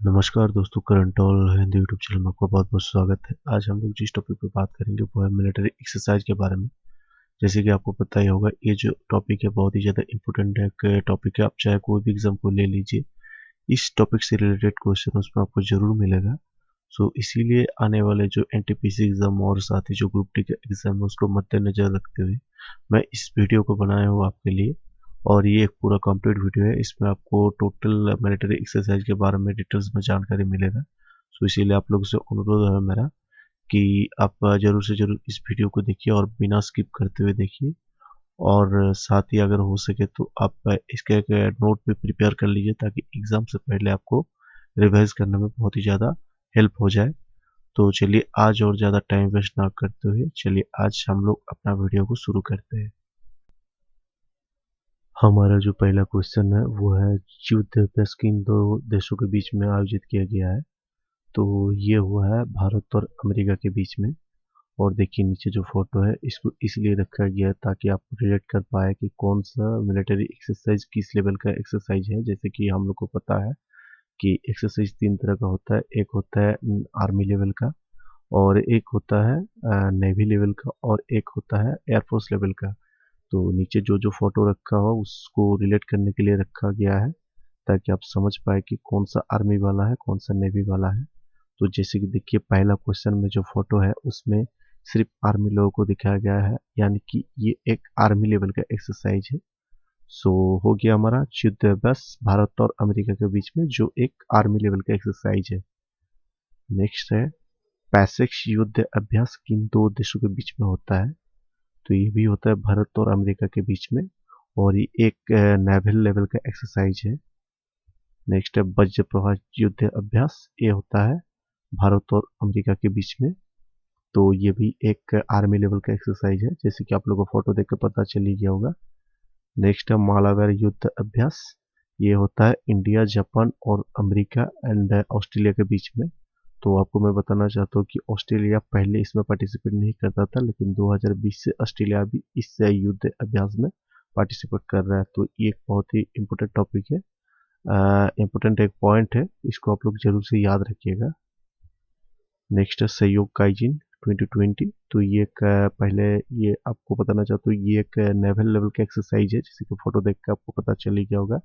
नमस्कार दोस्तों, current all Hindi YouTube channel में आपका बहुत बहुत स्वागत है। आज हम लोग जिस टॉपिक पे बात करेंगे वो है मिलिट्री एक्सरसाइज के बारे में। जैसे कि आपको पता ही होगा, ये जो टॉपिक है बहुत ही ज़्यादा इंपॉर्टेंट है टॉपिक है। आप चाहे कोई भी एग्जाम को ले लीजिए, इस टॉपिक से रिलेटेड क्वेश्चन उसमें आपको जरूर मिलेगा। सो इसीलिए आने वाले जो एनटीपीसी एग्जाम और साथ ही जो ग्रुप डी का एग्जाम है उसको मद्देनजर रखते हुए मैं इस वीडियो को बनाया हूँ आपके लिए। और ये एक पूरा कंप्लीट वीडियो है, इसमें आपको टोटल मिलिट्री एक्सरसाइज के बारे में डिटेल्स में जानकारी मिलेगा। सो इसीलिए आप लोगों से अनुरोध है मेरा कि आप जरूर से जरूर इस वीडियो को देखिए और बिना स्किप करते हुए देखिए। और साथ ही अगर हो सके तो आप इसके एक नोट भी प्रिपेयर कर लीजिए ताकि एग्जाम से पहले आपको रिवाइज करने में बहुत ही ज़्यादा हेल्प हो जाए। तो चलिए आज और ज़्यादा टाइम वेस्ट ना करते हुए चलिए आज हम लोग अपना वीडियो को शुरू करते हैं। हमारा जो पहला क्वेश्चन है वो है, युद्ध किन दो देशों के बीच में आयोजित किया गया है। तो ये हुआ है भारत और अमेरिका के बीच में। और देखिए नीचे जो फोटो है इसको इसलिए रखा गया है ताकि आप रिलेट कर पाए कि कौन सा मिलिट्री एक्सरसाइज किस लेवल का एक्सरसाइज है। जैसे कि हम लोग को पता है कि एक्सरसाइज तीन तरह का होता है। एक होता है आर्मी लेवल का, और एक होता है नेवी लेवल का, और एक होता है एयरफोर्स लेवल का। तो नीचे जो जो फोटो रखा हुआ उसको रिलेट करने के लिए रखा गया है ताकि आप समझ पाए कि कौन सा आर्मी वाला है कौन सा नेवी वाला है। तो जैसे कि देखिए पहला क्वेश्चन में जो फोटो है उसमें सिर्फ आर्मी लोगों को दिखाया गया है, यानी कि ये एक आर्मी लेवल का एक्सरसाइज है। सो हो गया हमारा युद्ध अभ्यास भारत और अमेरिका के बीच में जो एक आर्मी लेवल का एक्सरसाइज है। नेक्स्ट है, पैसिफिक युद्ध अभ्यास किन दो देशों के बीच में होता है। तो ये भी होता है भारत और अमेरिका के बीच में, और ये एक नेवल लेवल का एक्सरसाइज है। नेक्स्ट है वज्र प्रवाह युद्ध अभ्यास, ये होता है भारत और अमेरिका के बीच में। तो ये भी एक आर्मी लेवल का एक्सरसाइज है, जैसे कि आप लोगों को फोटो देख कर पता चल ही गया होगा। नेक्स्ट है मालाबार युद्ध अभ्यास, ये होता है इंडिया जापान और अमेरिका एंड ऑस्ट्रेलिया के बीच में। तो आपको मैं बताना चाहता हूँ कि ऑस्ट्रेलिया पहले इसमें पार्टिसिपेट नहीं करता था, लेकिन 2020 से ऑस्ट्रेलिया भी इस युद्ध अभ्यास में पार्टिसिपेट कर रहा है। तो ये एक बहुत ही इम्पोर्टेंट टॉपिक है, इम्पोर्टेंट एक पॉइंट है, इसको आप लोग जरूर से याद रखिएगा। नेक्स्ट है सहयोग काइजिन 2020। तो ये एक पहले ये आपको बताना चाहता हूँ, ये एक नेवल लेवल का एक्सरसाइज है, जैसे कि फोटो देख के आपको पता चल ही गया होगा।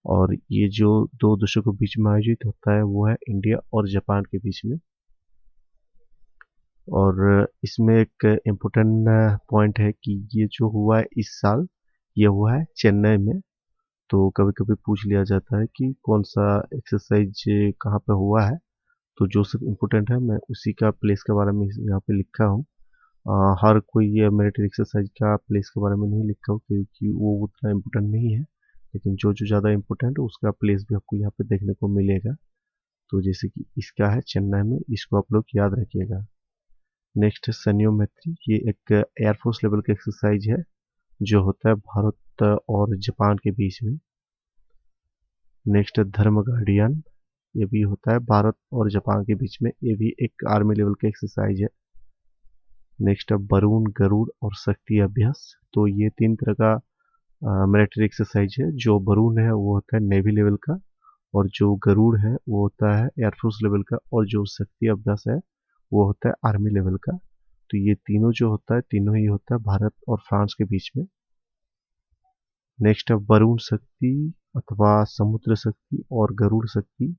और ये जो दो देशों के बीच में आयोजित होता है वो है इंडिया और जापान के बीच में। और इसमें एक इम्पोर्टेंट पॉइंट है कि ये जो हुआ है इस साल, ये हुआ है चेन्नई में। तो कभी कभी पूछ लिया जाता है कि कौन सा एक्सरसाइज कहाँ पे हुआ है। तो जो सब इम्पोर्टेंट है मैं उसी का प्लेस के बारे में यहाँ पे लिखा हूँ। हर कोई ये मिलिट्री एक्सरसाइज का प्लेस के बारे में नहीं लिखा हूँ क्योंकि वो उतना इम्पोर्टेंट नहीं है, लेकिन जो जो ज़्यादा इम्पोर्टेंट है उसका प्लेस भी आपको यहाँ पे देखने को मिलेगा। तो जैसे कि इसका है चेन्नई में, इसको आप लोग याद रखिएगा। नेक्स्ट है सैन्य मैत्री, ये एक एयरफोर्स लेवल का एक्सरसाइज है जो होता है भारत और जापान के बीच में। नेक्स्ट है धर्म गार्डियन, ये भी होता है भारत और जापान के बीच में, ये भी एक आर्मी लेवल का एक्सरसाइज है। नेक्स्ट है वरुण गरुड़ और शक्ति अभ्यास, तो ये तीन तरह का मिलिट्री एक्सरसाइज है। जो वरुण है वो होता है नेवी लेवल का, और जो गरुड़ है वो होता है एयरफोर्स लेवल का, और जो शक्ति अभ्यास है वो होता है आर्मी लेवल का। तो ये तीनों जो होता है तीनों ही होता है भारत और फ्रांस के बीच में। नेक्स्ट है वरुण शक्ति अथवा समुद्र शक्ति और गरुड़ शक्ति,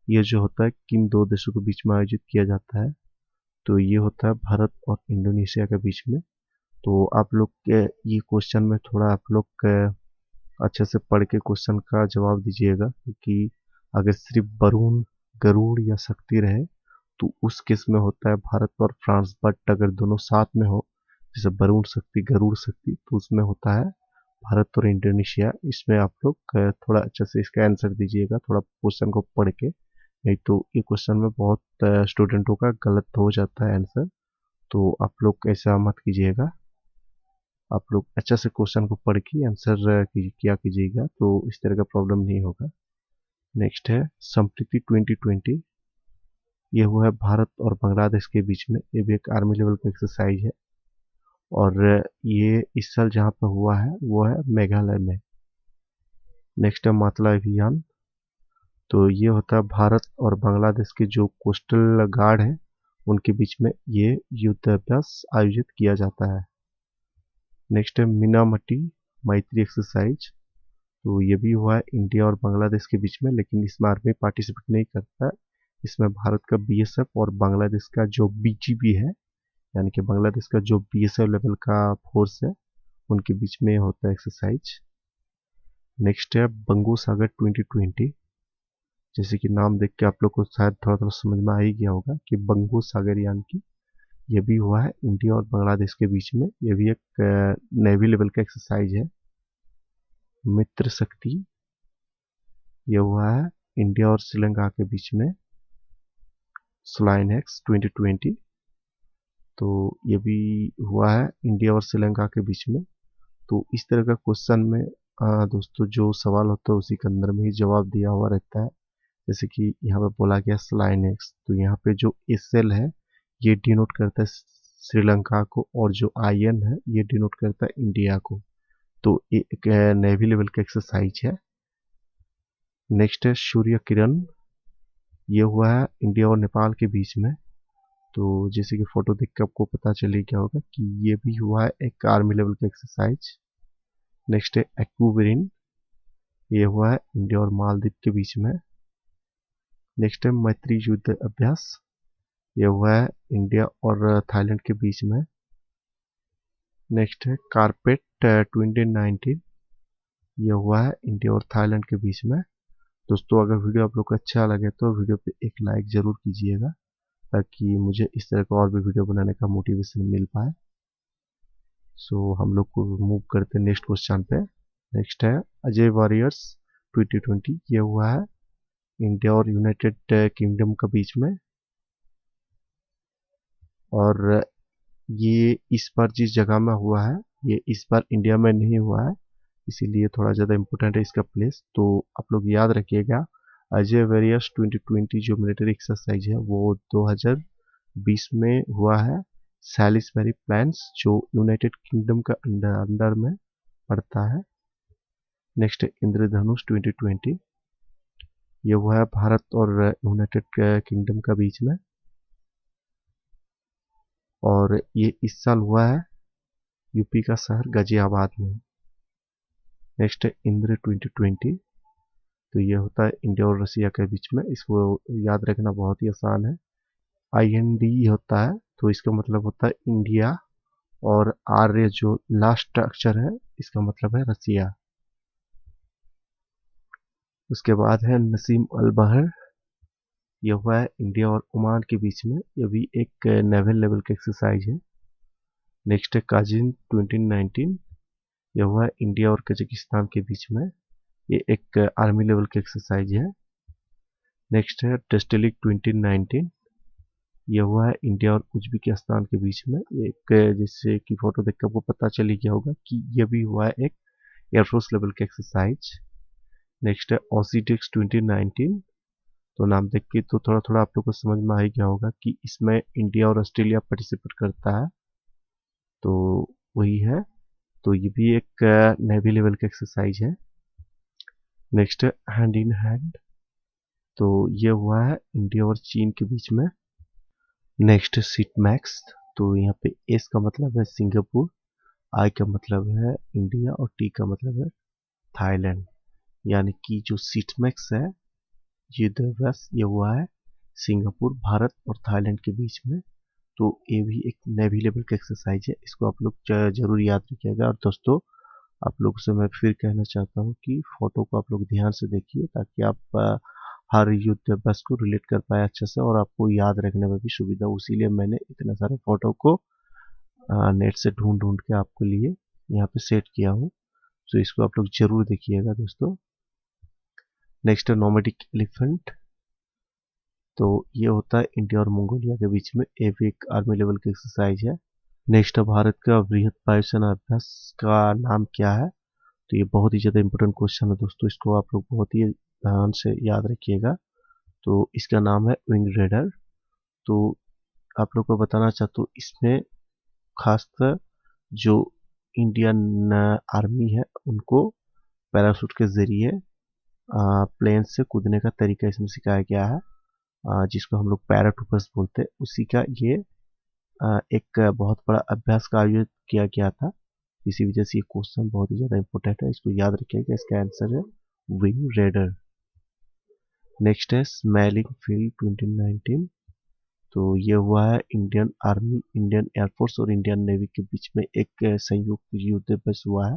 ये जो होता है किन दो देशों के बीच में आयोजित किया जाता है। तो ये होता है भारत और इंडोनेशिया के बीच में। तो आप लोग के ये क्वेश्चन में थोड़ा आप लोग अच्छे से पढ़ के क्वेश्चन का जवाब दीजिएगा, क्योंकि अगर सिर्फ वरुण गरुड़ या शक्ति रहे तो उस केस में होता है भारत और फ्रांस। बट अगर दोनों साथ में हो, जैसे वरुण शक्ति गरुड़ शक्ति, तो उसमें होता है भारत और इंडोनेशिया। इसमें आप लोग थोड़ा अच्छे से इसका आंसर दीजिएगा, थोड़ा क्वेश्चन को पढ़ के, नहीं तो ये क्वेश्चन में बहुत स्टूडेंटों का गलत हो जाता है आंसर। तो आप लोग ऐसा मत कीजिएगा, आप लोग अच्छा से क्वेश्चन को पढ़ के आंसर किया कीजिएगा, तो इस तरह का प्रॉब्लम नहीं होगा। नेक्स्ट है संप्रीति 2020, ये हुआ है भारत और बांग्लादेश के बीच में, ये भी एक आर्मी लेवल का एक्सरसाइज है। और ये इस साल जहाँ पर हुआ है वो है मेघालय में। नेक्स्ट है मातला अभियान, तो ये होता है भारत और बांग्लादेश के जो कोस्टल गार्ड हैं उनके बीच में ये युद्ध अभ्यास आयोजित किया जाता है। नेक्स्ट है मीनामटी मैत्री एक्सरसाइज। तो ये भी हुआ है इंडिया और बांग्लादेश के बीच में, लेकिन इसमें आर्मी पार्टिसिपेट नहीं करता है। इसमें भारत का बीएसएफ और बांग्लादेश का जो बीजीबी है, यानी कि बांग्लादेश का जो बीएसएफ लेवल का फोर्स है, उनके बीच में होता है एक्सरसाइज। नेक्स्ट है बंगो सागर 2020। जैसे कि नाम देख के आप लोग को शायद थोड़ा थोड़ा समझ में आ ही गया होगा कि बंगो सागर यानी कि ये भी हुआ है इंडिया और बांग्लादेश के बीच में। ये भी एक नेवी लेवल का एक्सरसाइज है। मित्र शक्ति, ये हुआ है इंडिया और श्रीलंका के बीच में, स्लाइनेक्स 2020। तो ये भी हुआ है इंडिया और श्रीलंका के बीच में। तो इस तरह का क्वेश्चन में दोस्तों जो सवाल होता है उसी के अंदर में ही जवाब दिया हुआ रहता है। जैसे कि यहाँ पे बोला गया स्लाइनेक्स, तो यहाँ पे जो एसएल है ये डिनोट करता है श्रीलंका को, और जो आईएन है ये डिनोट करता है इंडिया को। तो एक नेवी लेवल का एक्सरसाइज है। नेक्स्ट है सूर्य किरण। ये हुआ है इंडिया और नेपाल के बीच में। तो जैसे कि फोटो देख के आपको पता चले क्या होगा कि ये भी हुआ है एक आर्मी लेवल का एक्सरसाइज। नेक्स्ट है एक्वूबेरिन। ये हुआ है इंडिया और मालदीव के बीच में। नेक्स्ट है मैत्री युद्ध अभ्यास। ये हुआ है इंडिया और थाईलैंड के बीच में। नेक्स्ट है कारपेट 2019। ये हुआ है इंडिया और थाईलैंड के बीच में। दोस्तों अगर वीडियो आप लोग को अच्छा लगे तो वीडियो पे एक लाइक ज़रूर कीजिएगा, ताकि मुझे इस तरह का और भी वीडियो बनाने का मोटिवेशन मिल पाए। सो हम लोग को मूव करते हैं नेक्स्ट क्वेश्चन पे। नेक्स्ट है अजय वॉरियर्स 2020। ये हुआ है इंडिया और यूनाइटेड किंगडम के बीच में। और ये इस बार जिस जगह में हुआ है ये इस बार इंडिया में नहीं हुआ है, इसीलिए थोड़ा ज़्यादा इम्पोर्टेंट है इसका प्लेस। तो आप लोग याद रखिएगा अजय वेरियस 2020 जो मिलिट्री एक्सरसाइज है वो 2020 में हुआ है सैलिसबरी प्लान्स, जो यूनाइटेड किंगडम का अंडर में पड़ता है। नेक्स्ट है इंद्रधनुष 2020। ये हुआ है भारत और यूनाइटेड किंगडम का बीच में, और ये इस साल हुआ है यूपी का शहर गाजियाबाद में। नेक्स्ट है इंद्र 2020। तो ये होता है इंडिया और रसिया के बीच में। इसको याद रखना बहुत ही आसान है। IND होता है तो इसका मतलब होता है इंडिया, और आर्य जो लास्ट अक्षर है इसका मतलब है रसिया। उसके बाद है नसीम अल बहर। यह हुआ है इंडिया और ओमान के बीच में। यह भी एक नेवल लेवल का एक्सरसाइज है। नेक्स्ट है काजिन 2019। यह हुआ है इंडिया और कजाकिस्तान के बीच में। ये एक आर्मी लेवल का एक्सरसाइज है। नेक्स्ट है टेस्टलिक 2019। यह हुआ है इंडिया और उज्बेकिस्तान के बीच में। एक जैसे कि फोटो देख कर आपको पता चल गया होगा कि यह भी हुआ है एक एयरफोर्स लेवल का एक्सरसाइज। नेक्स्ट है ऑसीडेक्स 2019। तो नाम देख के तो थोड़ा थोड़ा आप लोग को समझ में आ ही गया होगा कि इसमें इंडिया और ऑस्ट्रेलिया पार्टिसिपेट करता है, तो वही है। तो ये भी एक नेवी लेवल का एक्सरसाइज है। नेक्स्ट है हैंड इन हैंड। तो ये हुआ है इंडिया और चीन के बीच में। Next seat max. तो यहाँ पे एस का मतलब है सिंगापुर, आई का मतलब है इंडिया, और टी का मतलब है थाईलैंड। यानी कि जो सीट मैक्स है ये दिवस ये हुआ है सिंगापुर, भारत और थाईलैंड के बीच में। तो ये भी एक नेवी लेवल का एक्सरसाइज है, इसको आप लोग जरूर याद रखिएगा। और दोस्तों आप लोग से मैं फिर कहना चाहता हूँ कि फोटो को आप लोग ध्यान से देखिए, ताकि आप हर युद्ध अभ्यास को रिलेट कर पाए अच्छे से, और आपको याद रखने में भी सुविधा हो। इसीलिए मैंने इतने सारे फोटो को नेट से ढूंढ ढूंढ के आपके लिए यहाँ पे सेट किया हूँ। तो इसको आप लोग जरूर देखिएगा दोस्तों। नेक्स्ट है नोमैडिक एलिफेंट। तो ये होता है इंडिया और मंगोलिया के बीच में। ये भी एक आर्मी लेवल की एक्सरसाइज है। नेक्स्ट है भारत का वृहद वायुसेना अभ्यास का नाम क्या है। तो ये बहुत ही ज़्यादा इंपॉर्टेंट क्वेश्चन है दोस्तों, इसको आप लोग बहुत ही ध्यान से याद रखिएगा। तो इसका नाम है विंग रेडर। तो आप लोग को बताना चाहता हूँ इसमें खासकर जो इंडियन आर्मी है उनको पैराशूट के जरिए प्लेन से कूदने का तरीका इसमें सिखाया गया है, जिसको हम लोग पैराट्रूपर्स बोलते हैं। उसी का ये एक बहुत बड़ा अभ्यास का आयोजित किया गया था। इसी वजह से ये क्वेश्चन बहुत ही ज़्यादा इंपॉर्टेंट है, इसको याद रखिएगा। इसका आंसर है विंग रेडर। नेक्स्ट है स्मेलिंग फील्ड 2019। तो ये हुआ है इंडियन आर्मी, इंडियन एयरफोर्स और इंडियन नेवी के बीच में एक संयुक्त युद्ध अभ्यास हुआ है।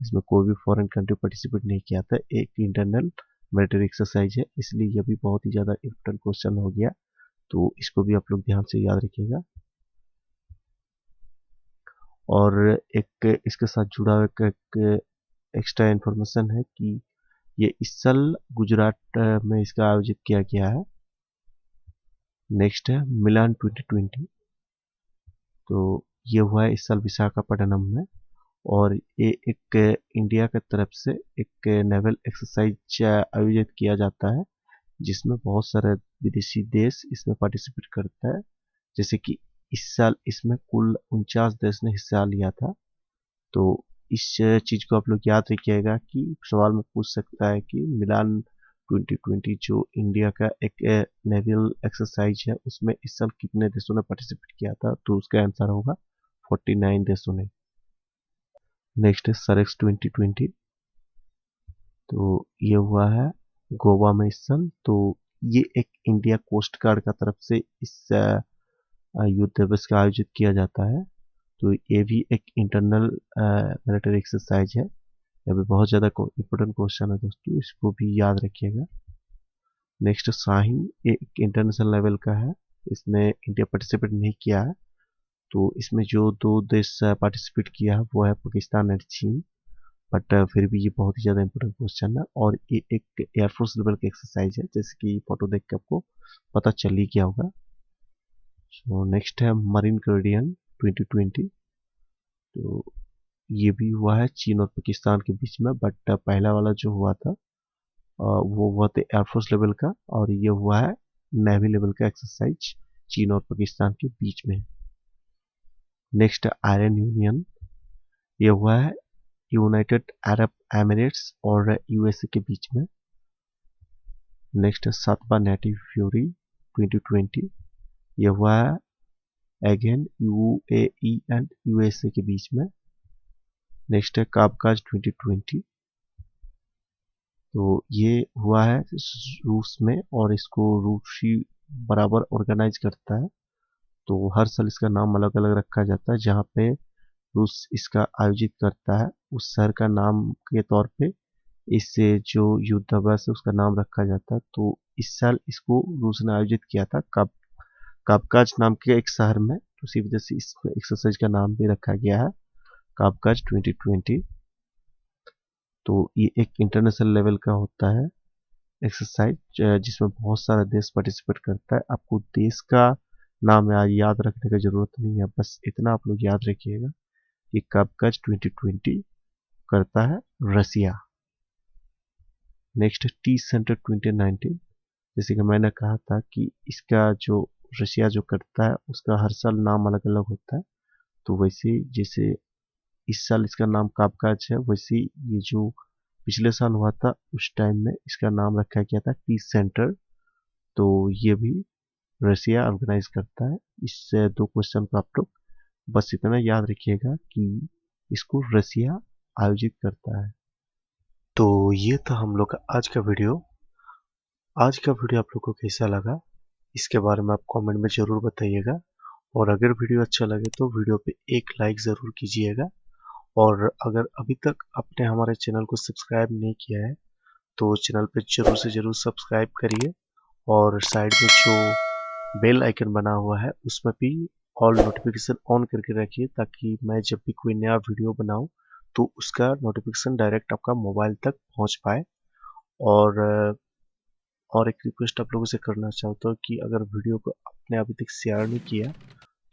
इसमें कोई भी फॉरेन कंट्री पार्टिसिपेट नहीं किया था, एक इंटरनल मिलिट्री एक्सरसाइज है, इसलिए यह भी बहुत ही ज़्यादा इंपॉर्टेंट क्वेश्चन हो गया। तो इसको भी आप लोग ध्यान से याद रखिएगा। और एक इसके साथ जुड़ा हुआ एक एक्स्ट्रा इन्फॉर्मेशन है कि ये इस साल गुजरात में इसका आयोजित किया गया है। नेक्स्ट है मिलान 2020। तो ये हुआ है इस साल विशाखापट्टनम में, और ये एक इंडिया की तरफ से एक नेवल एक्सरसाइज आयोजित किया जाता है, जिसमें बहुत सारे विदेशी देश इसमें पार्टिसिपेट करता है। जैसे कि इस साल इसमें कुल 49 देश ने हिस्सा लिया था। तो इस चीज को आप लोग याद रखिएगा कि सवाल में पूछ सकता है कि मिलान 2020 जो इंडिया का एक नेवल एक्सरसाइज है, उसमें इस साल कितने देशों ने पार्टिसिपेट किया था, तो उसका आंसर होगा 49 देशों ने। नेक्स्ट है सरेक्स 2020। तो ये हुआ है गोवा में इस साल। तो ये एक इंडिया कोस्ट गार्ड का तरफ से इस युद्ध दिवस का आयोजित किया जाता है। तो ये भी एक इंटरनल मिलिट्री एक्सरसाइज है। ये भी बहुत ज़्यादा इंपॉर्टेंट क्वेश्चन है दोस्तों, इसको भी याद रखिएगा। नेक्स्ट शाहीन, ये एक इंटरनेशनल लेवल का है, इसमें इंडिया पार्टिसिपेट नहीं किया है। तो इसमें जो दो देश पार्टिसिपेट किया है वो है पाकिस्तान और चीन। बट फिर भी ये बहुत ही ज़्यादा इंपॉर्टेंट क्वेश्चन है, और ये एक एयरफोर्स लेवल की एक्सरसाइज है, जैसे कि फोटो देख के आपको पता चल ही गया होगा। सो नेक्स्ट है मरीन कैरिडियन 2020। तो ये भी हुआ है चीन और पाकिस्तान के बीच में, बट पहला वाला जो हुआ था वो हुआ था एयरफोर्स लेवल का, और ये हुआ है नेवी लेवल का एक्सरसाइज चीन और पाकिस्तान के बीच में। नेक्स्ट है आयरन यूनियन। ये हुआ है यूनाइटेड अरब एमिरेट्स और यूएसए के बीच में। नेक्स्ट है सातवा नेटिव फ्यूरी 2020। ये हुआ है अगेन यूएई एंड यूएसए के बीच में। नेक्स्ट है काबकाज 2020। तो ये हुआ है रूस में, और इसको रूसी बराबर ऑर्गेनाइज करता है। तो हर साल इसका नाम अलग अलग रखा जाता है, जहाँ पे रूस इसका आयोजित करता है उस शहर का नाम के तौर पे इससे जो युद्धाभ्यास है उसका नाम रखा जाता है। तो इस साल इसको रूस ने आयोजित किया था काबकाज नाम के एक शहर में, तो उसी वजह से इस एक्सरसाइज का नाम भी रखा गया है काबकाज 2020। तो ये एक इंटरनेशनल लेवल का होता है एक्सरसाइज, जिसमें बहुत सारा देश पार्टिसिपेट करता है। आपको देश का नाम याद रखने की जरूरत नहीं है, बस इतना आप लोग याद रखिएगा कि काबकाज 2020 करता है रसिया। Next T centre 2019। जैसे कि मैंने कहा था कि इसका जो रशिया जो करता है उसका हर साल नाम अलग अलग होता है। तो वैसे जैसे इस साल इसका नाम काबकाज है, वैसे ये जो पिछले साल हुआ था उस टाइम में इसका नाम रखा गया था टी सेंटर। तो ये भी रसिया ऑर्गेनाइज करता है। इससे दो क्वेश्चन को आप लोग बस इतना याद रखिएगा कि इसको रसिया आयोजित करता है। तो ये था हम लोग का आज का वीडियो। आज का वीडियो आप लोग को कैसा लगा इसके बारे में आप कमेंट में ज़रूर बताइएगा, और अगर वीडियो अच्छा लगे तो वीडियो पे एक लाइक ज़रूर कीजिएगा। और अगर अभी तक आपने हमारे चैनल को सब्सक्राइब नहीं किया है तो चैनल पे जरूर से जरूर सब्सक्राइब करिए, और साइड में जो बेल आइकन बना हुआ है उसमें भी ऑल नोटिफिकेशन ऑन करके रखिए, ताकि मैं जब भी कोई नया वीडियो बनाऊं तो उसका नोटिफिकेशन डायरेक्ट आपका मोबाइल तक पहुंच पाए। और और एक रिक्वेस्ट आप लोगों से करना चाहता हूँ कि अगर वीडियो को आपने अभी तक शेयर नहीं किया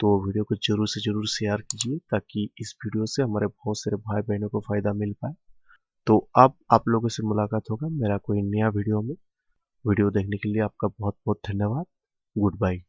तो वीडियो को जरूर से जरूर शेयर कीजिए, ताकि इस वीडियो से हमारे बहुत सारे भाई बहनों को फ़ायदा मिल पाए। तो अब आप लोगों से मुलाकात होगा मेरा कोई नया वीडियो में। वीडियो देखने के लिए आपका बहुत बहुत धन्यवाद। Good bye.